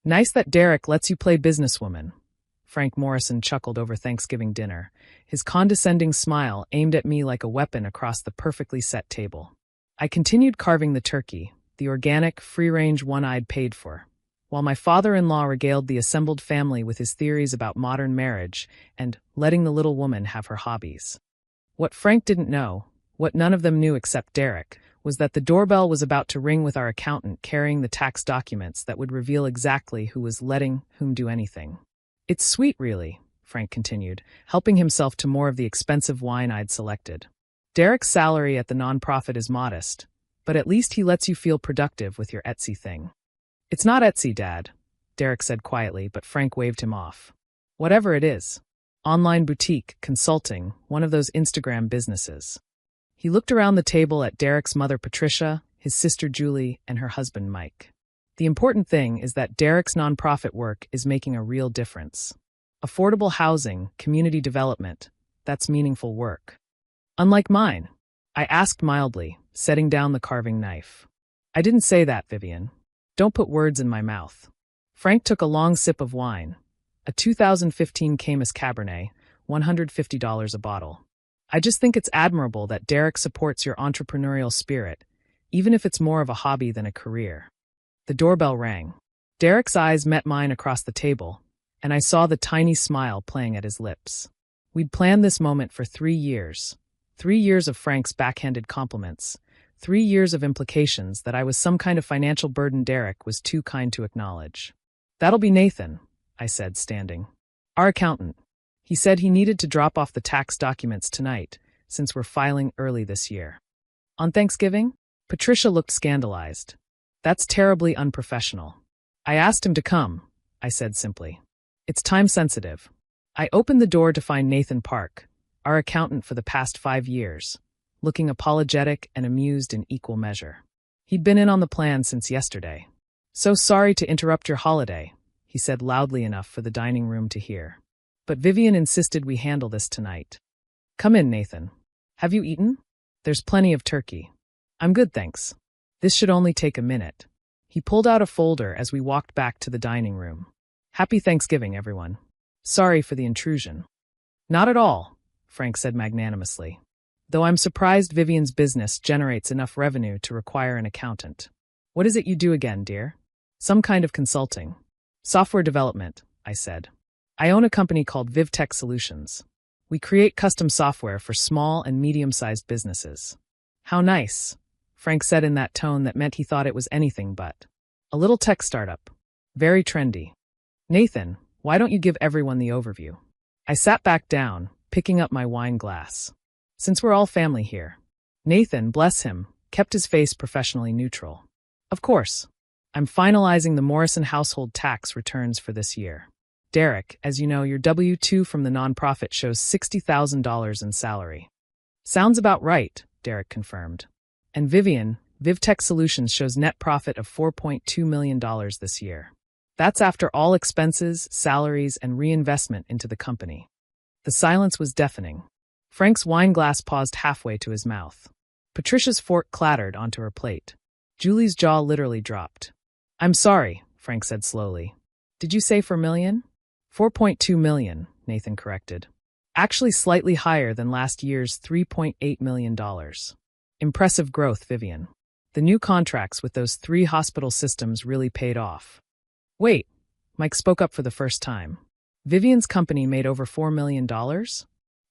Nice that Derek lets you play businesswoman. Frank Morrison chuckled over Thanksgiving dinner, his condescending smile aimed at me like a weapon across the perfectly set table. I continued carving the turkey, the organic, free-range one-eyed paid for, while my father-in-law regaled the assembled family with his theories about modern marriage and letting the little woman have her hobbies. What Frank didn't know, what none of them knew except Derek, was that the doorbell was about to ring with our accountant carrying the tax documents that would reveal exactly who was letting whom do anything. It's sweet, really, Frank continued, helping himself to more of the expensive wine I'd selected. Derek's salary at the nonprofit is modest, but at least he lets you feel productive with your Etsy thing. It's not Etsy, Dad, Derek said quietly, but Frank waved him off. Whatever it is. Online boutique, consulting, one of those Instagram businesses. He looked around the table at Derek's mother Patricia, his sister Julie, and her husband Mike. The important thing is that Derek's nonprofit work is making a real difference. Affordable housing, community development, that's meaningful work. Unlike mine, I asked mildly, setting down the carving knife. I didn't say that, Vivian. Don't put words in my mouth. Frank took a long sip of wine, a 2015 Camus Cabernet, $150 a bottle. I just think it's admirable that Derek supports your entrepreneurial spirit, even if it's more of a hobby than a career. The doorbell rang. Derek's eyes met mine across the table, and I saw the tiny smile playing at his lips. We'd planned this moment for 3 years. 3 years of Frank's backhanded compliments. 3 years of implications that I was some kind of financial burden Derek was too kind to acknowledge. That'll be Nathan, I said, standing. Our accountant. He said he needed to drop off the tax documents tonight, since we're filing early this year. On Thanksgiving? Patricia looked scandalized. That's terribly unprofessional. I asked him to come, I said simply. It's time sensitive. I opened the door to find Nathan Park, our accountant for the past 5 years, looking apologetic and amused in equal measure. He'd been in on the plan since yesterday. So sorry to interrupt your holiday, he said loudly enough for the dining room to hear. But Vivian insisted we handle this tonight. Come in, Nathan. Have you eaten? There's plenty of turkey. I'm good, thanks. This should only take a minute. He pulled out a folder as we walked back to the dining room. Happy Thanksgiving, everyone. Sorry for the intrusion. Not at all, Frank said magnanimously. Though I'm surprised Vivian's business generates enough revenue to require an accountant. What is it you do again, dear? Some kind of consulting. Software development, I said. I own a company called VivTech Solutions. We create custom software for small and medium-sized businesses. How nice, Frank said in that tone that meant he thought it was anything but. A little tech startup. Very trendy. Nathan, why don't you give everyone the overview? I sat back down, picking up my wine glass. Since we're all family here. Nathan, bless him, kept his face professionally neutral. Of course. I'm finalizing the Morrison household tax returns for this year. Derek, as you know, your W-2 from the nonprofit shows $60,000 in salary. Sounds about right, Derek confirmed. And Vivian, VivTech Solutions shows net profit of $4.2 million this year. That's after all expenses, salaries, and reinvestment into the company. The silence was deafening. Frank's wine glass paused halfway to his mouth. Patricia's fork clattered onto her plate. Julie's jaw literally dropped. I'm sorry, Frank said slowly. Did you say $4 million? $4.2 million, Nathan corrected. Actually slightly higher than last year's $3.8 million. Impressive growth, Vivian. The new contracts with those 3 hospital systems really paid off. Wait, Mike spoke up for the first time. Vivian's company made over $4 million?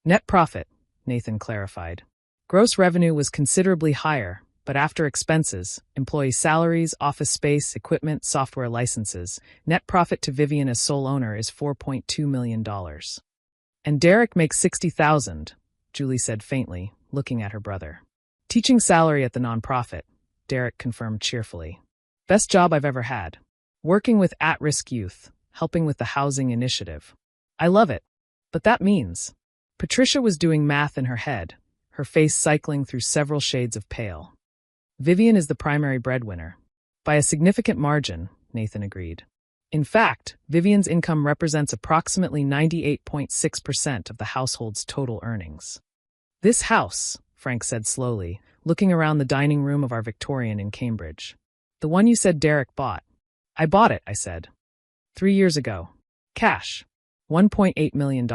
Net profit, Nathan clarified. Gross revenue was considerably higher, but after expenses, employee salaries, office space, equipment, software licenses, net profit to Vivian as sole owner is $4.2 million. And Derek makes $60,000, Julie said faintly, looking at her brother. Teaching salary at the nonprofit, Derek confirmed cheerfully. Best job I've ever had. Working with at-risk youth, helping with the housing initiative. I love it. But that means... Patricia was doing math in her head, her face cycling through several shades of pale. Vivian is the primary breadwinner. By a significant margin, Nathan agreed. In fact, Vivian's income represents approximately 98.6% of the household's total earnings. This house, Frank said slowly, looking around the dining room of our Victorian in Cambridge. The one you said Derek bought. I bought it, I said. 3 years ago. Cash. $1.8 million.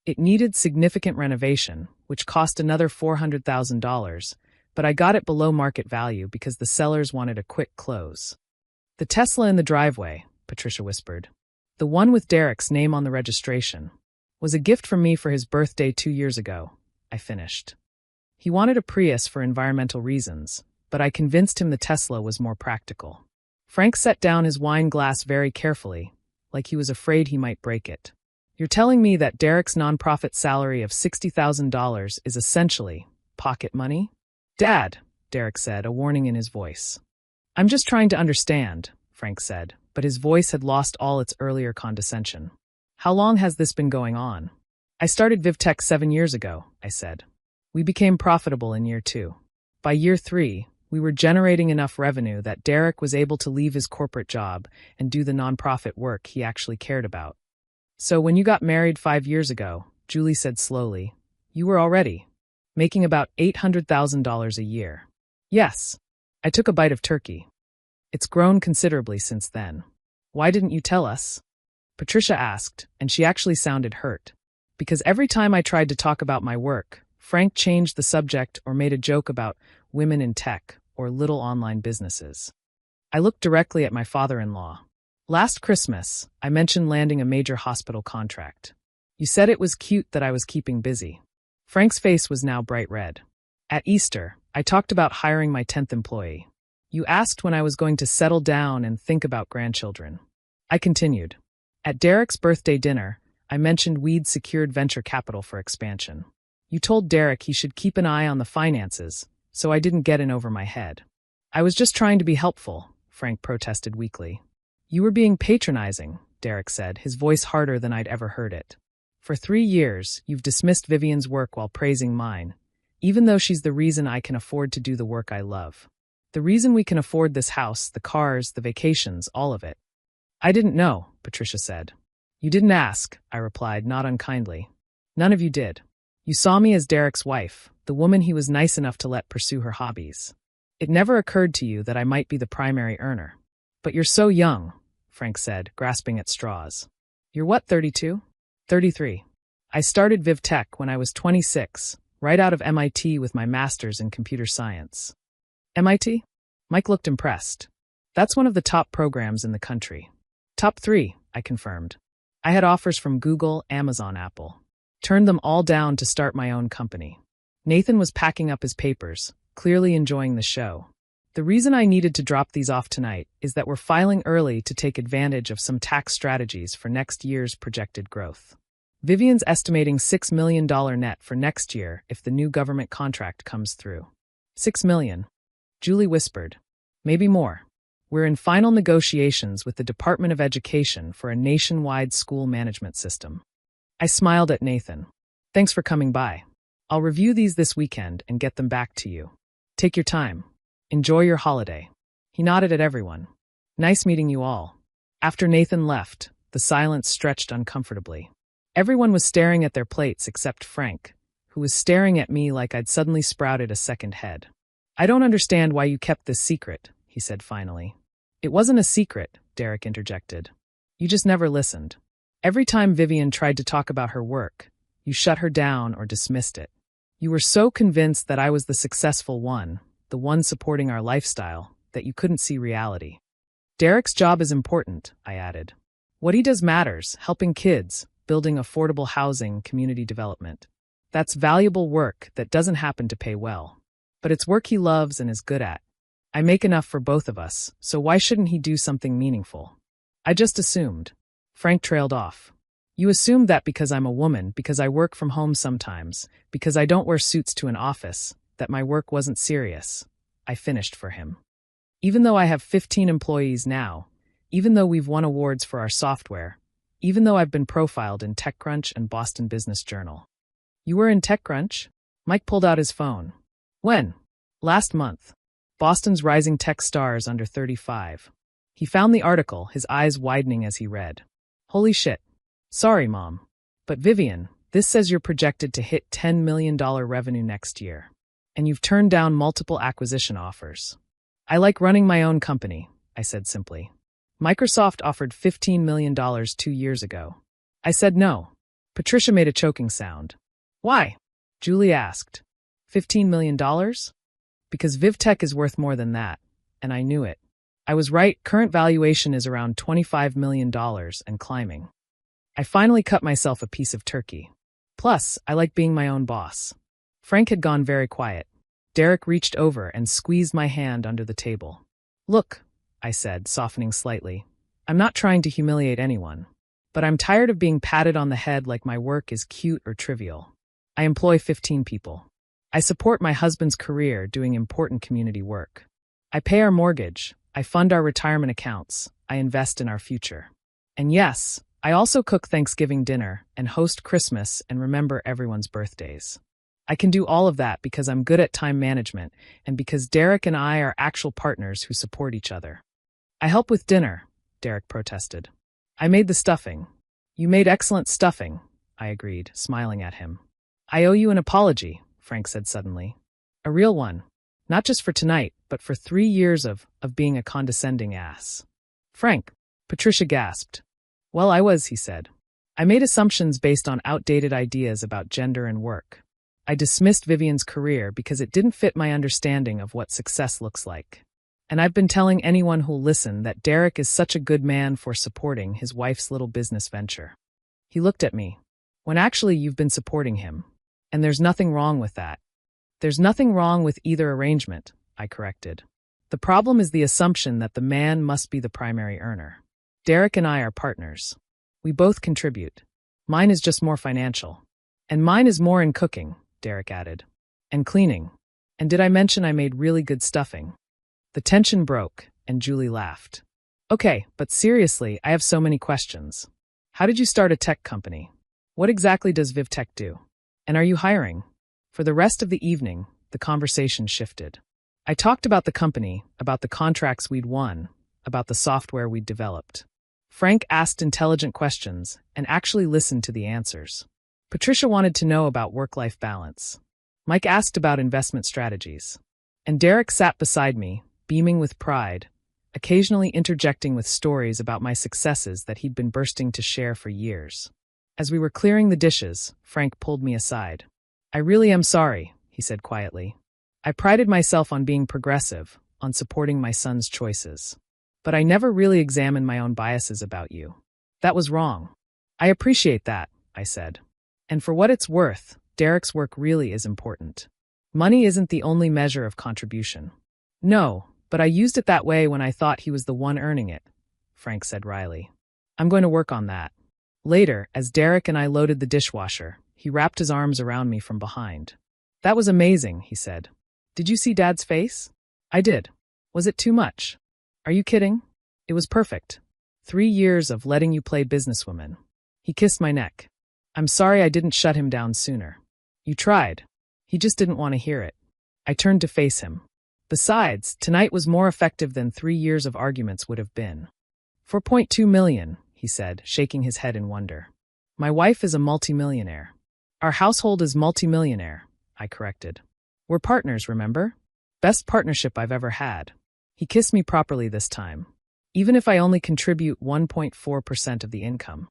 It needed significant renovation, which cost another $400,000, but I got it below market value because the sellers wanted a quick close. The Tesla in the driveway, Patricia whispered. The one with Derek's name on the registration. Was a gift from me for his birthday 2 years ago, I finished. He wanted a Prius for environmental reasons, but I convinced him the Tesla was more practical. Frank set down his wine glass very carefully, like he was afraid he might break it. You're telling me that Derek's nonprofit salary of $60,000 is essentially pocket money? Dad, Derek said, a warning in his voice. I'm just trying to understand, Frank said, but his voice had lost all its earlier condescension. How long has this been going on? I started VivTech 7 years ago, I said. We became profitable in year 2. By year 3, we were generating enough revenue that Derek was able to leave his corporate job and do the nonprofit work he actually cared about. So when you got married 5 years ago, Julie said slowly, you were already making about $800,000 a year. Yes. I took a bite of turkey. It's grown considerably since then. Why didn't you tell us? Patricia asked, and she actually sounded hurt. Because every time I tried to talk about my work, Frank changed the subject or made a joke about women in tech or little online businesses. I looked directly at my father-in-law. Last Christmas, I mentioned landing a major hospital contract. You said it was cute that I was keeping busy. Frank's face was now bright red. At Easter, I talked about hiring my 10th employee. You asked when I was going to settle down and think about grandchildren. I continued. At Derek's birthday dinner, I mentioned we'd secured venture capital for expansion. You told Derek he should keep an eye on the finances, so I didn't get in over my head. I was just trying to be helpful, Frank protested weakly. You were being patronizing, Derek said, his voice harder than I'd ever heard it. For 3 years, you've dismissed Vivian's work while praising mine, even though she's the reason I can afford to do the work I love. The reason we can afford this house, the cars, the vacations, all of it. I didn't know, Patricia said. You didn't ask, I replied, not unkindly. None of you did. You saw me as Derek's wife, the woman he was nice enough to let pursue her hobbies. It never occurred to you that I might be the primary earner. But you're so young, Frank said, grasping at straws. You're what, 32? 33. I started VivTech when I was 26, right out of MIT with my master's in computer science. MIT? Mike looked impressed. That's one of the top programs in the country. Top 3, I confirmed. I had offers from Google, Amazon, Apple. Turned them all down to start my own company. Nathan was packing up his papers, clearly enjoying the show. The reason I needed to drop these off tonight is that we're filing early to take advantage of some tax strategies for next year's projected growth. Vivian's estimating $6 million net for next year if the new government contract comes through. $6 million. Julie whispered. Maybe more. We're in final negotiations with the Department of Education for a nationwide school management system. I smiled at Nathan. Thanks for coming by. I'll review these this weekend and get them back to you. Take your time. Enjoy your holiday. He nodded at everyone. Nice meeting you all. After Nathan left, the silence stretched uncomfortably. Everyone was staring at their plates except Frank, who was staring at me like I'd suddenly sprouted a second head. I don't understand why you kept this secret, he said finally. It wasn't a secret, Derek interjected. You just never listened. Every time Vivian tried to talk about her work, you shut her down or dismissed it. You were so convinced that I was the successful one, the one supporting our lifestyle, that you couldn't see reality. Derek's job is important, I added. What he does matters, helping kids, building affordable housing, community development. That's valuable work that doesn't happen to pay well. But it's work he loves and is good at. I make enough for both of us, so why shouldn't he do something meaningful? I just assumed. Frank trailed off. You assumed that because I'm a woman, because I work from home sometimes, because I don't wear suits to an office, that my work wasn't serious. I finished for him. Even though I have 15 employees now, even though we've won awards for our software, even though I've been profiled in TechCrunch and Boston Business Journal. You were in TechCrunch? Mike pulled out his phone. When? Last month. Boston's rising tech stars under 35. He found the article, his eyes widening as he read. Holy shit. Sorry, Mom. But Vivian, this says you're projected to hit $10 million revenue next year. And you've turned down multiple acquisition offers. I like running my own company, I said simply. Microsoft offered $15 million 2 years ago. I said no. Patricia made a choking sound. Why? Julie asked. $15 million? Because VivTech is worth more than that, and I knew it. I was right, current valuation is around $25 million and climbing. I finally cut myself a piece of turkey. Plus, I like being my own boss. Frank had gone very quiet. Derek reached over and squeezed my hand under the table. Look, I said, softening slightly. I'm not trying to humiliate anyone, but I'm tired of being patted on the head like my work is cute or trivial. I employ 15 people. I support my husband's career doing important community work. I pay our mortgage. I fund our retirement accounts. I invest in our future. And yes, I also cook Thanksgiving dinner and host Christmas and remember everyone's birthdays. I can do all of that because I'm good at time management and because Derek and I are actual partners who support each other. I help with dinner, Derek protested. I made the stuffing. You made excellent stuffing, I agreed, smiling at him. I owe you an apology, Frank said suddenly. A real one. Not just for tonight, but for 3 years of being a condescending ass. Frank, Patricia gasped. Well, I was, he said. I made assumptions based on outdated ideas about gender and work. I dismissed Vivian's career because it didn't fit my understanding of what success looks like. And I've been telling anyone who'll listen that Derek is such a good man for supporting his wife's little business venture. He looked at me. When actually you've been supporting him. And there's nothing wrong with that. There's nothing wrong with either arrangement, I corrected. The problem is the assumption that the man must be the primary earner. Derek and I are partners. We both contribute. Mine is just more financial. And mine is more in cooking, Derek added. And cleaning. And did I mention I made really good stuffing? The tension broke, and Julie laughed. Okay, but seriously, I have so many questions. How did you start a tech company? What exactly does VivTech do? And are you hiring? For the rest of the evening, the conversation shifted. I talked about the company, about the contracts we'd won, about the software we'd developed. Frank asked intelligent questions and actually listened to the answers. Patricia wanted to know about work-life balance. Mike asked about investment strategies. And Derek sat beside me, beaming with pride, occasionally interjecting with stories about my successes that he'd been bursting to share for years. As we were clearing the dishes, Frank pulled me aside. I really am sorry, he said quietly. I prided myself on being progressive, on supporting my son's choices. But I never really examined my own biases about you. That was wrong. I appreciate that, I said. And for what it's worth, Derek's work really is important. Money isn't the only measure of contribution. No, but I used it that way when I thought he was the one earning it, Frank said wryly. I'm going to work on that. Later, as Derek and I loaded the dishwasher, he wrapped his arms around me from behind. That was amazing, he said. Did you see Dad's face? I did. Was it too much? Are you kidding? It was perfect. 3 years of letting you play businesswoman. He kissed my neck. I'm sorry I didn't shut him down sooner. You tried. He just didn't want to hear it. I turned to face him. Besides, tonight was more effective than 3 years of arguments would have been. $4.2 million, he said, shaking his head in wonder. My wife is a multimillionaire. Our household is multimillionaire, I corrected. We're partners, remember? Best partnership I've ever had. He kissed me properly this time. Even if I only contribute 1.4% of the income.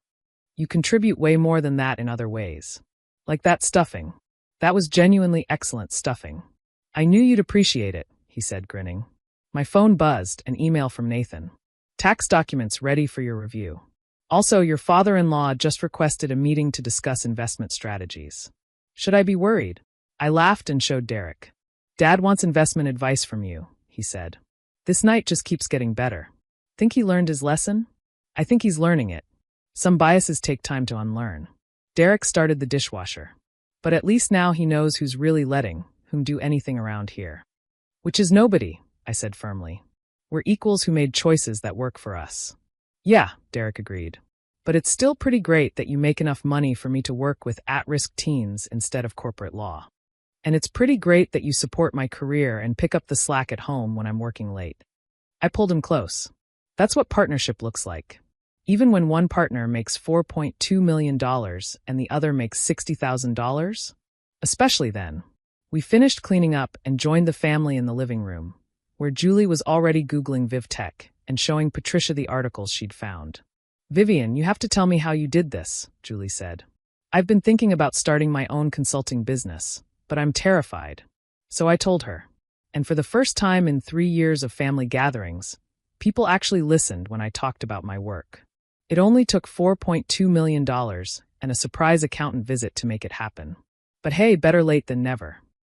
You contribute way more than that in other ways. Like that stuffing. That was genuinely excellent stuffing. I knew you'd appreciate it, he said, grinning. My phone buzzed, an email from Nathan. Tax documents ready for your review. Also, your father-in-law just requested a meeting to discuss investment strategies. Should I be worried? I laughed and showed Derek. Dad wants investment advice from you, he said. This night just keeps getting better. Think he learned his lesson? I think he's learning it. Some biases take time to unlearn. Derek started the dishwasher. But at least now he knows who's really letting whom do anything around here. Which is nobody, I said firmly. We're equals who made choices that work for us. Yeah, Derek agreed. But it's still pretty great that you make enough money for me to work with at-risk teens instead of corporate law. And it's pretty great that you support my career and pick up the slack at home when I'm working late. I pulled him close. That's what partnership looks like. Even when one partner makes $4.2 million and the other makes $60,000? Especially then. We finished cleaning up and joined the family in the living room, where Julie was already Googling VivTech and showing Patricia the articles she'd found. "Vivian, you have to tell me how you did this," Julie said. "I've been thinking about starting my own consulting business, but I'm terrified." So I told her. And for the first time in 3 years of family gatherings, people actually listened when I talked about my work. It only took $4.2 million and a surprise accountant visit to make it happen. But hey, better late than never.